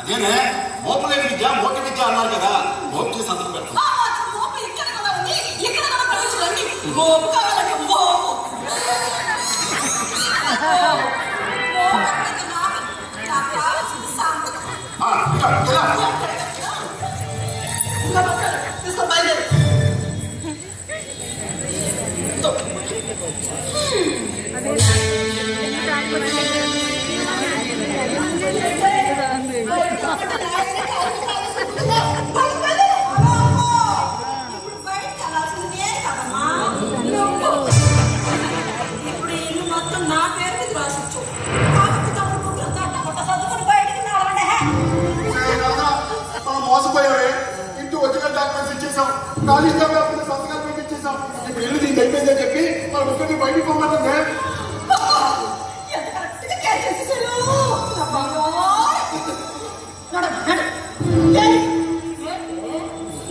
అదేనే మోపలేని విద్య మోటి విద్య అన్నారు కదా, మోపు చేసి సంతకం పెడతాం. మోపు ఇక్కడ కూడా ఉంది, ఇక్కడ కూడా ప్రవేశండి. మోపు కావాలంటే మోపు. నాకు కావాల్సింది సంతకం. తీసుకో బయలుదేరు. మోసపోయావే, ఇంటూ ఒరిజినల్ డాక్యుమెంట్స్ ఇచ్చేసాం, కాలేజ్ సంతకాలు పెట్టి ఇచ్చేసాం. ఇప్పుడు ఇల్లు దీనికి అయిపోయిందని చెప్పి మన ఒక్కరిని బయటికి పోమంటుందే.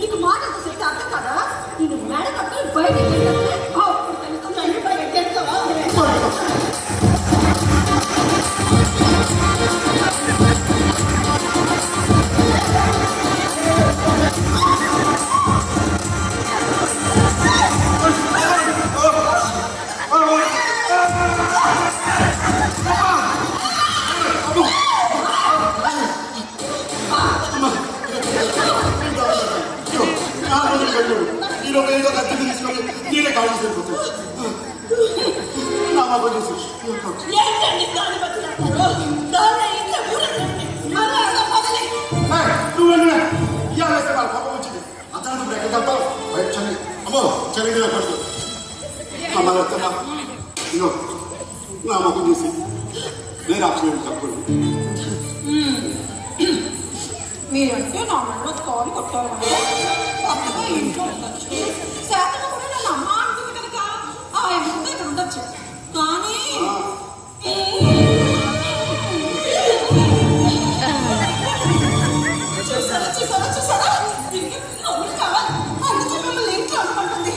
నీకు మాట సరిగ్గా అర్థం కదా. నేను మేడ కట్టుకుని బయటికి ఈరోజు ఏదో ఖర్చు తీసుకొని నేనే కాల్ సరిపోతుంది. నువ్వు ఇవాళ వాళ్ళ పాపం వచ్చింది అతను ఎక్కడ తప్ప బయట చలి అమ్మో చలి పడుతుంది. అమ్మ వస్తున్నా ఇగో నా మొక్కం చూసి నేను ఆప్షన్ తప్పదు. మీరంటే నా మెడలో కాలు కొట్టాలంటే కొత్తగా ఇంట్లో ఉండొచ్చు, శాతంగా కూడా నన్ను అమ్మ అంటుంది కనుక ఆ ఇంట్లో ఇక్కడ ఉండొచ్చు. కానీ చూసారా దీనికి నవ్వులు కావాలి. అందుకే మిమ్మల్ని ఇంట్లో అనుకుంటుంది.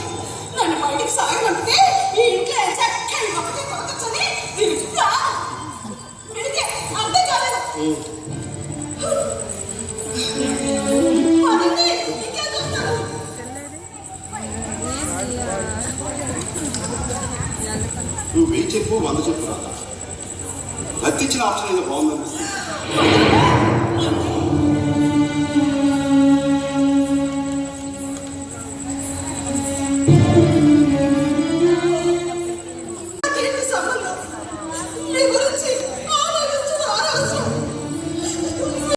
నన్ను బయటికి సాగమంటే ఈ ఇంట్లో చక్కని ఒకటే కొనకొచ్చని దీనికి విడితే అంతే కాలేదు. నువ్వు వెయ్యి చెప్పు 100 చెప్పు రాదా, లత్తిచ్చిన ఆప్షన్ ఏదో బాగుందనిపిస్తుంది.